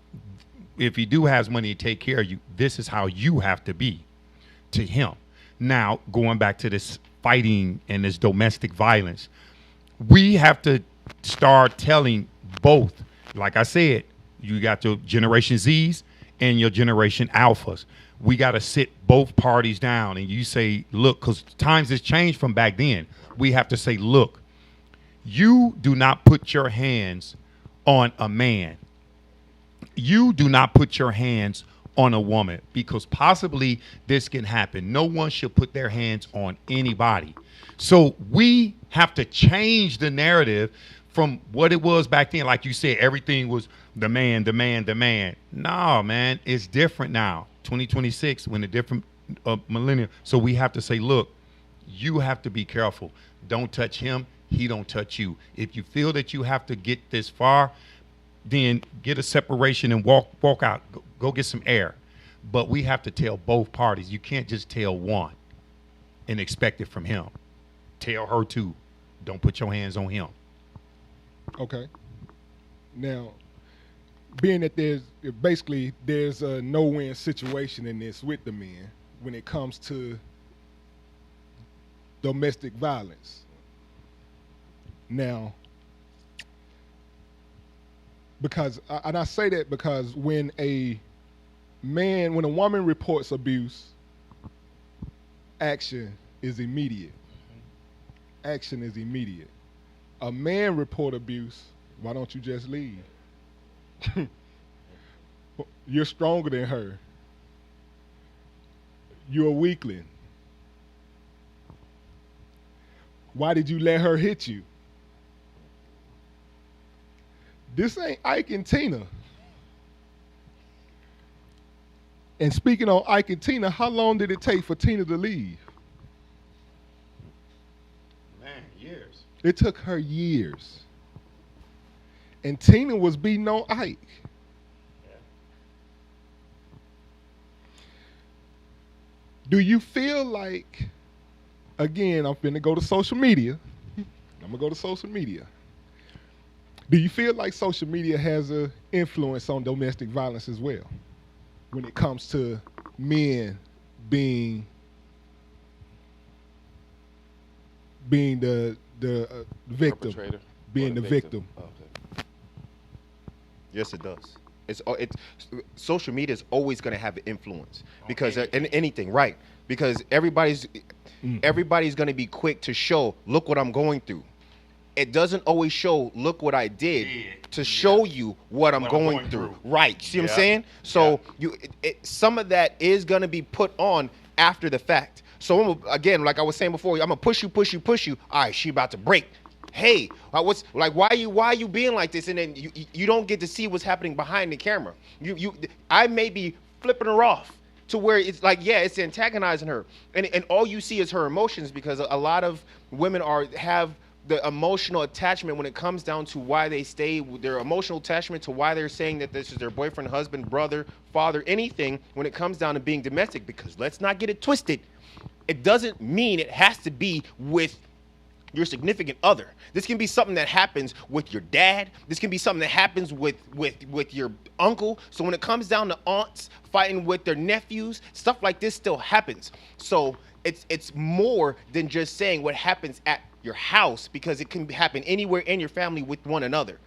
H: if he do has money to take care of you, this is how you have to be to him. Now, going back to this fighting and this domestic violence, we have to start telling both. Like I said, you got your Generation Zs and your Generation Alphas. We got to sit both parties down and you say, look, because times has changed from back then. We have to say, look, you do not put your hands on a man. You do not put your hands on a woman, because possibly this can happen. No one should put their hands on anybody. So we have to change the narrative from what it was back then. Like you said, everything was the man, the man, the man. No, man, it's different now. 2026, when a different millennium. So we have to say, look, you have to be careful. Don't touch him. He don't touch you. If you feel that you have to get this far, then get a separation and walk out. Go get some air. But we have to tell both parties. You can't just tell one and expect it from him. Tell her too. Don't put your hands on him.
E: Okay. Now, being that there's a no-win situation in this with the men when it comes to domestic violence. Now, because I say that because when a woman reports abuse, action is immediate. Action is immediate. A man report abuse, why don't you just leave? You're stronger than her. You're a weakling. Why did you let her hit you? This ain't Ike and Tina. And speaking on Ike and Tina, how long did it take for Tina to leave?
H: Man, years.
E: It took her years. And Tina was beating on Ike.
H: Yeah.
E: Do you feel like, again, I'm finna go to social media. Do you feel like social media has an influence on domestic violence as well when it comes to men being the victim,
G: Perpetrator
E: being
G: or
E: the victim?
G: Okay.
F: Yes, it does. It's social media is always going to have an influence because in anything, right? Because everybody's going to be quick to show, look what I'm going through. It doesn't always show, look what I did to show you what I'm going through. Right. See what I'm saying? So some of that is going to be put on after the fact. So again, like I was saying before, I'm going to push you. All right, she about to break. Hey, why are you being like this? And then you don't get to see what's happening behind the camera. I may be flipping her off to where it's like, yeah, it's antagonizing her. And all you see is her emotions, because a lot of women have the emotional attachment when it comes down to why they stay, their emotional attachment to why they're saying that this is their boyfriend, husband, brother, father, anything when it comes down to being domestic. Because let's not get it twisted. It doesn't mean it has to be with your significant other. This can be something that happens with your dad. This can be something that happens with your uncle. So when it comes down to aunts fighting with their nephews, stuff like this still happens. So it's more than just saying what happens at your house, because it can happen anywhere in your family with one another.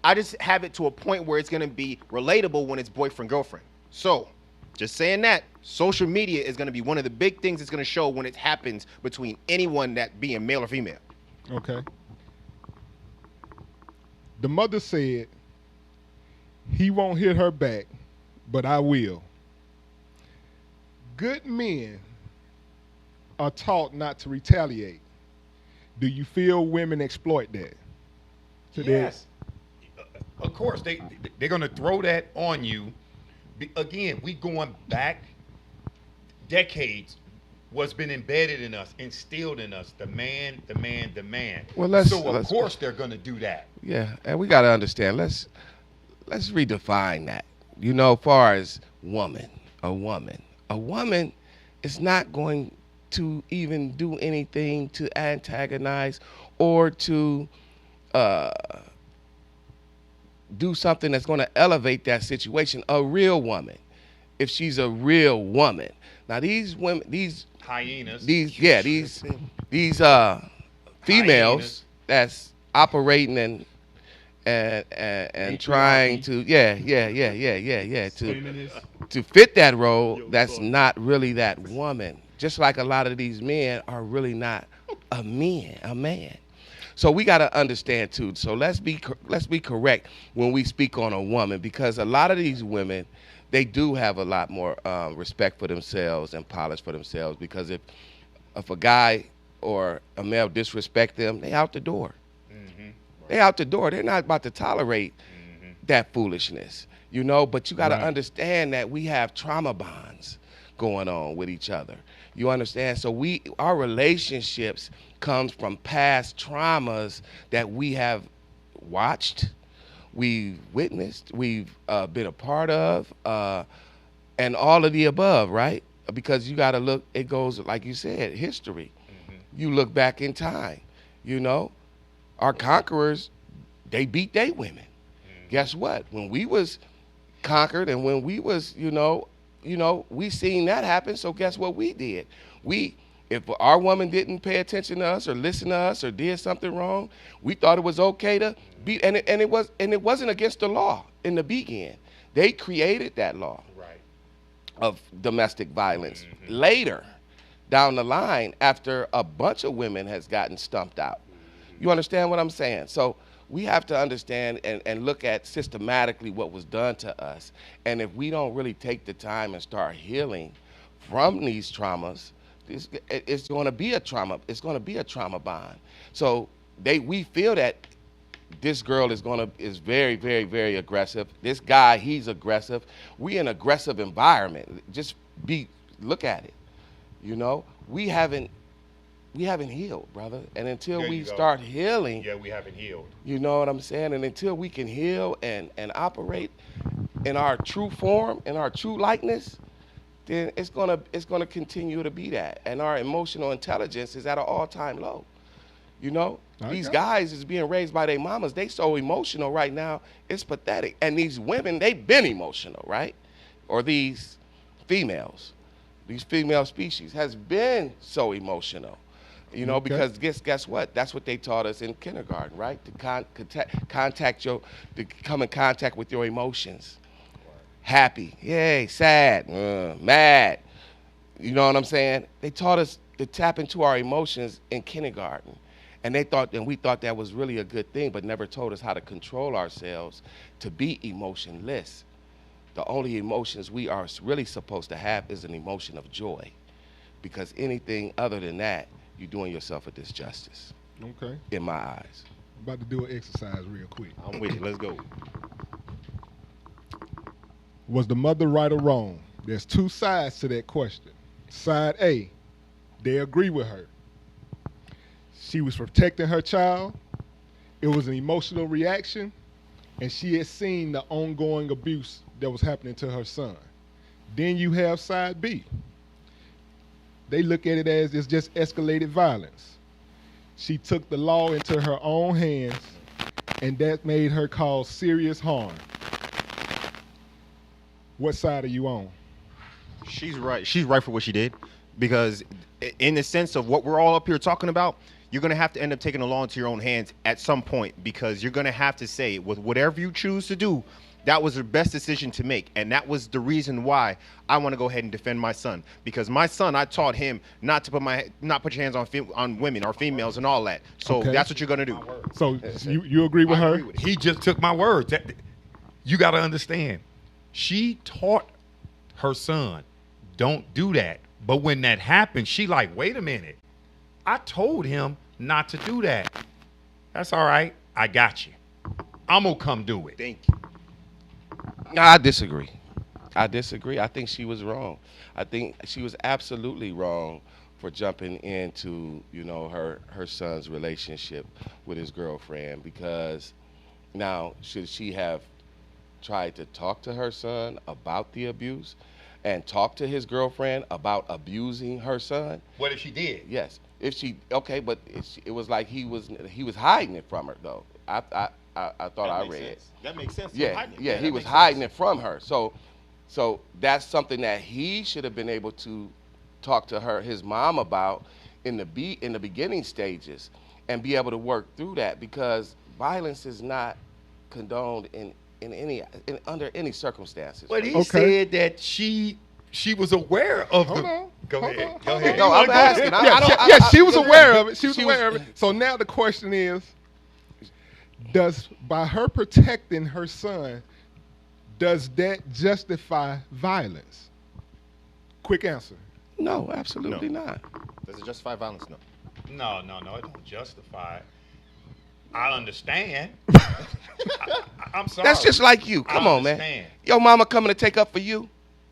F: I just have it to a point where it's going to be relatable when it's boyfriend, girlfriend. So just saying that, social media is going to be one of the big things it's going to show when it happens between anyone, that being male or female.
E: Okay. The mother said, he won't hit her back, but I will. Good men are taught not to retaliate. Do you feel women exploit that?
H: Yes. Of course, they're going to throw that on you. Again, we going back decades. What's been embedded in us, instilled in us, the man.
G: Well,
H: of course they're going to do that.
G: Yeah, and we got to understand. Let's redefine that. You know, as far as a woman is not going to even do anything to antagonize or to do something that's going to elevate that situation. A real woman, if she's a real woman. Now these women, these
H: hyenas,
G: these females that's operating and trying to to fit that role, that's not really that woman. Just like a lot of these men are really not a man. So we got to understand too. So let's be correct when we speak on a woman, because a lot of these women, they do have a lot more respect for themselves and polish for themselves, because if a guy or a male disrespect them, they out the door. Mm-hmm. They out the door. They're not about to tolerate that foolishness, you know. But you got to understand that we have trauma bonds going on with each other. You understand? So our relationships comes from past traumas that we have watched, we've witnessed, we've been a part of, and all of the above, right? Because you got to look, it goes, like you said, history. Mm-hmm. You look back in time, you know, our conquerors, they beat their women. Mm-hmm. Guess what? When we was conquered and when we was, you know, we seen that happen, so guess what we did? If our woman didn't pay attention to us or listen to us or did something wrong, we thought it was okay to beat, and it wasn't against the law in the beginning. They created that law of domestic violence later down the line, after a bunch of women has gotten stumped out. You understand what I'm saying? So we have to understand and look at systematically what was done to us. And if we don't really take the time and start healing from these traumas, it's going to be a trauma. It's going to be a trauma bond. So we feel that this girl is very, very, very aggressive. This guy, he's aggressive. We in an aggressive environment. Look at it. You know, we haven't healed, brother. And until we start healing,
H: we haven't healed.
G: You know what I'm saying? And until we can heal and operate in our true form, in our true likeness, then it's gonna continue to be that. And our emotional intelligence is at an all-time low. You know, these guys is being raised by their mamas. They so emotional right now, it's pathetic. And these women, they've been emotional, right? Or these females, these female species has been so emotional. You know, because guess what? That's what they taught us in kindergarten, right? To come in contact with your emotions. Happy, yay, sad, mad. You know what I'm saying? They taught us to tap into our emotions in kindergarten. And we thought that was really a good thing, but never told us how to control ourselves to be emotionless. The only emotions we are really supposed to have is an emotion of joy. Because anything other than that, you're doing yourself a disjustice.
E: Okay.
G: In my eyes.
E: I'm about to do an exercise real quick.
F: I'm with you. Let's go.
E: Was the mother right or wrong? There's two sides to that question. Side A, they agree with her. She was protecting her child. It was an emotional reaction, and she had seen the ongoing abuse that was happening to her son. Then you have side B. They look at it as it's just escalated violence. She took the law into her own hands, and that made her cause serious harm. What side are you on?
F: She's right. She's right for what she did, because in the sense of what we're all up here talking about, you're going to have to end up taking the law into your own hands at some point, because you're going to have to say, with whatever you choose to do, that was the best decision to make. And that was the reason why I want to go ahead and defend my son, because my son, I taught him not to put your hands on women or females and all that. So
E: Okay.
F: that's what you're going to do.
E: So you agree with her?
H: He just took my words. You got to understand. She taught her son, don't do that. But when that happened, she like, wait a minute. I told him not to do that. That's all right. I got you. I'm going to come do it.
F: Thank you.
G: I disagree. I think she was wrong. I think she was absolutely wrong for jumping into, her son's relationship with his girlfriend, because now should she have tried to talk to her son about the abuse and talk to his girlfriend about abusing her son?
H: What if she did?
G: Yes. If she, okay, but it was like he was hiding it from her, though. I thought I read.
F: That makes sense.
G: Yeah, he was hiding it from her. So that's something that he should have been able to talk to her, his mom, about in the beginning stages, and be able to work through that, because violence is not condoned under any circumstances.
H: But he said that she was aware of
E: Hold
H: the.
E: on.
H: Go
E: Hold
H: ahead.
E: on.
H: Go ahead.
G: No, I'm asking.
E: She was aware of it. She was aware of it. So now the question is, by her protecting her son, does that justify violence? Quick answer.
G: No, absolutely not.
F: Does it justify violence? No.
H: No, it don't justify it. I understand. I'm sorry.
G: That's just like you. Come on, man.
H: understand.
G: Your mama coming to take up for you?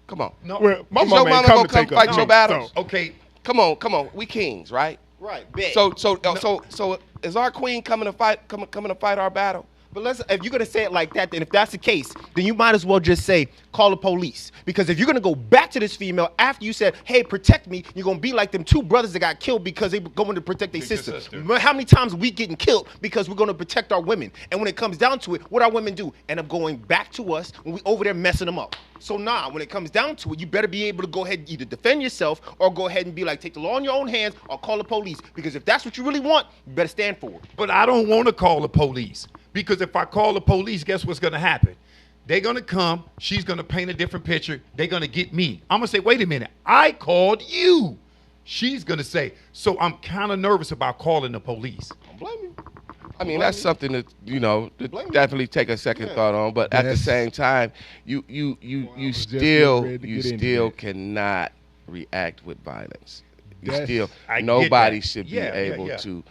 G: Come on.
H: No.
E: Well, my
G: Is your
E: mama
G: mama
E: ain't come
G: gonna
E: to
G: come
E: take up
G: fight
E: for
G: your
E: me.
G: battles?
H: Okay.
G: Come on. We kings, right?
F: Right. Bet.
G: So is our queen coming to fight our battle?
F: But if you're gonna say it like that, then if that's the case, then you might as well just say, call the police. Because if you're gonna go back to this female after you said, hey, protect me, you're gonna be like them two brothers that got killed because they were going to protect their sister. How many times are we getting killed because we're gonna protect our women? And when it comes down to it, what our women do? End up going back to us when we over there messing them up. So when it comes down to it, you better be able to go ahead and either defend yourself or go ahead and be like, take the law in your own hands or call the police. Because if that's what you really want, you better stand for it.
H: But I don't want to call the police, because if I call the police, guess what's going to happen? They're going to come. She's going to paint a different picture. They're going to get me. I'm going to say, wait a minute. I called you. She's going to say, so I'm kind of nervous about calling the police.
F: Don't blame you.
G: I mean, that's something that to definitely take a second thought on. But at the same time, you still cannot react with violence. Nobody should be able to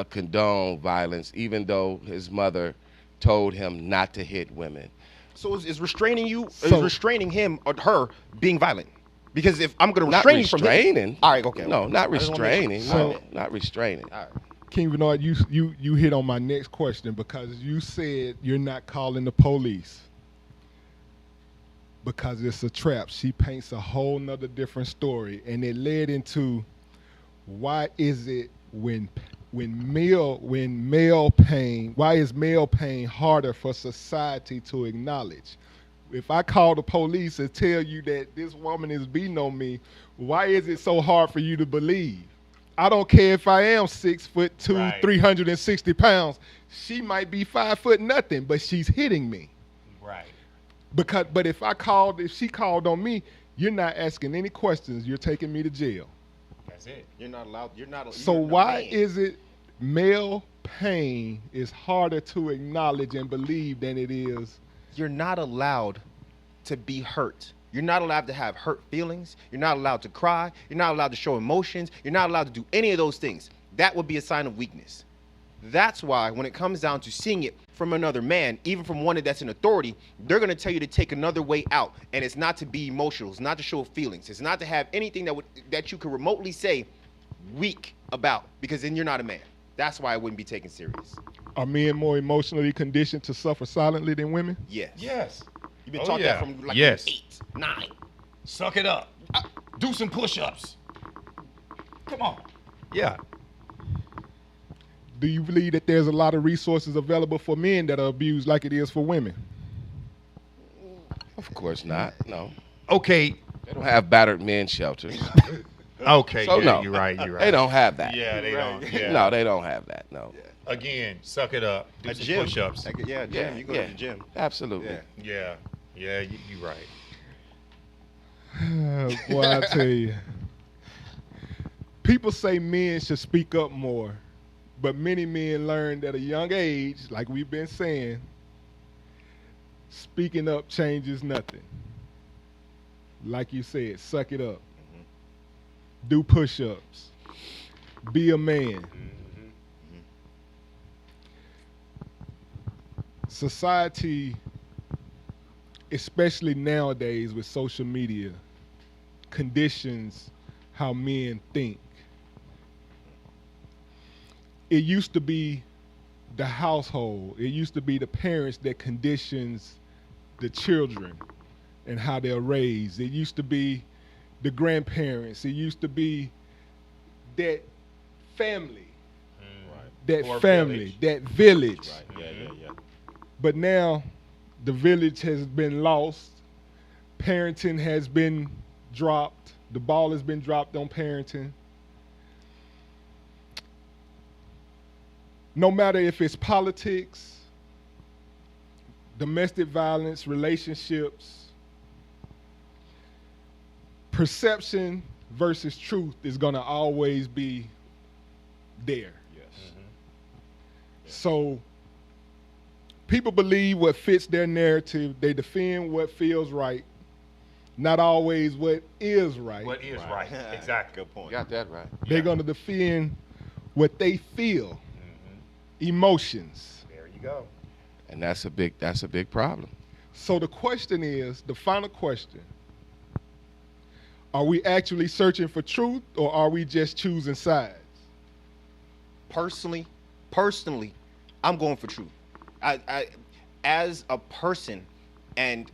G: condone violence, even though his mother told him not to hit women.
F: So is restraining you? Is restraining him or her being violent? Because if I'm going to restrain you from
G: restraining.
F: All right, okay.
G: No, not restraining.
E: Sure.
G: No, not restraining.
F: All right.
E: King Bernard, you hit on my next question, because you said you're not calling the police because it's a trap. She paints a whole nother different story, and it led into, why is it why is male pain harder for society to acknowledge? If I call the police and tell you that this woman is beating on me, why is it so hard for you to believe? I don't care if I am 6'2",
H: Right.
E: 360 pounds. She might be 5 foot nothing, but she's hitting me.
H: Right.
E: But if she called on me, you're not asking any questions. You're taking me to jail.
H: That's it.
F: You're not allowed.
E: So why is it male pain is harder to acknowledge and believe than it is?
F: You're not allowed to be hurt. You're not allowed to have hurt feelings. You're not allowed to cry. You're not allowed to show emotions. You're not allowed to do any of those things. That would be a sign of weakness. That's why when it comes down to seeing it from another man, even from one that's in authority, they're going to tell you to take another way out. And it's not to be emotional. It's not to show feelings. It's not to have anything that you could remotely say weak about, because then you're not a man. That's why it wouldn't be taken serious.
E: Are men more emotionally conditioned to suffer silently than women?
F: Yes.
H: Yes.
F: You've been taught that from like 8, 9.
H: Suck it up. Do some push-ups. Come on. Yeah.
E: Do you believe that there's a lot of resources available for men that are abused like it is for women?
G: Of course not. No.
H: Okay.
G: They don't have battered men shelters.
H: Okay.
G: So
H: yeah,
G: no,
H: you're right. You're right.
G: They don't have that.
H: Yeah, they don't. Yeah.
G: No, they don't have that. No.
H: Again, suck it up. Do
F: A
H: some
F: gym.
H: push-ups.
F: Like, yeah, gym. You go to the gym.
G: Absolutely.
F: Yeah.
H: Yeah. You're right.
E: Boy, I tell you. People say men should speak up more, but many men learned at a young age, like we've been saying, speaking up changes nothing. Like you said, suck it up. Do push-ups. Be a man. Society, especially nowadays with social media, conditions how men think. It used to be the household. It used to be the parents that conditions the children and how they're raised. It used to be the grandparents. It used to be that family. That
H: Or
E: family,
H: village.
E: that village.
H: Right. Yeah.
E: But now the village has been lost. Parenting has been dropped. The ball has been dropped on parenting. No matter if it's politics, domestic violence, relationships, perception versus truth is going to always be there.
H: Yes.
E: So people believe what fits their narrative. They defend what feels right, not always what is right.
H: What is right? Exactly.
F: Good point.
G: You got that right.
E: They're going to defend what they feel, emotions.
H: There you go.
G: And that's a big problem.
E: So the question is, the final question, are we actually searching for truth or are we just choosing sides?
F: Personally, I'm going for truth. I as a person and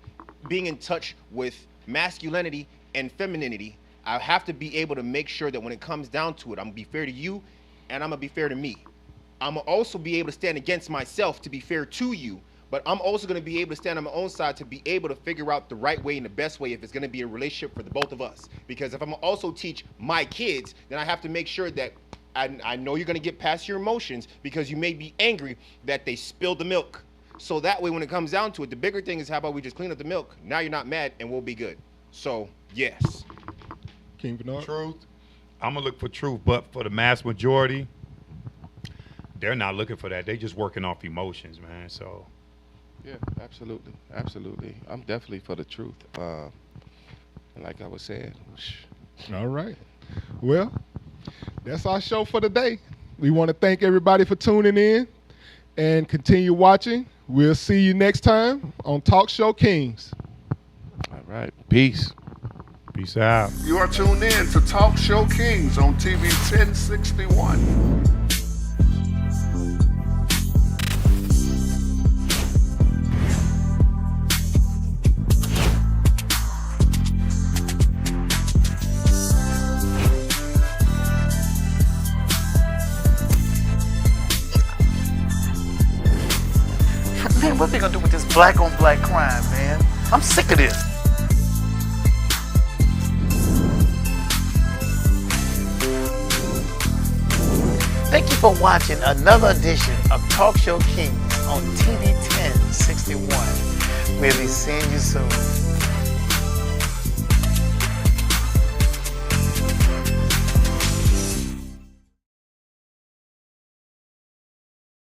F: being in touch with masculinity and femininity, I have to be able to make sure that when it comes down to it, I'm gonna be fair to you and I'm gonna be fair to me. I'm gonna also be able to stand against myself to be fair to you, but I'm also gonna be able to stand on my own side to be able to figure out the right way and the best way if it's gonna be a relationship for the both of us. Because if I'm gonna also teach my kids, then I have to make sure that I know you're gonna get past your emotions because you may be angry that they spilled the milk. So that way when it comes down to it, the bigger thing is how about we just clean up the milk? Now you're not mad and we'll be good. So yes.
E: King Bernard?
H: Truth. I'm gonna look for truth, but for the mass majority, they're not looking for that. They just working off emotions, man. So
G: Yeah, absolutely. I'm definitely for the truth. And like I was saying,
E: All right. Well, that's our show for today. We want to thank everybody for tuning in and continue watching. We'll see you next time on Talk Show Kings.
G: all right, peace.
H: peace out.
C: You are tuned in to Talk Show Kings on TV 1061.
D: Man, what they gonna do with this black on black crime, man? I'm sick of this. Thank you for watching another edition of Talk Show Kings on TV 1061. We'll be seeing you soon.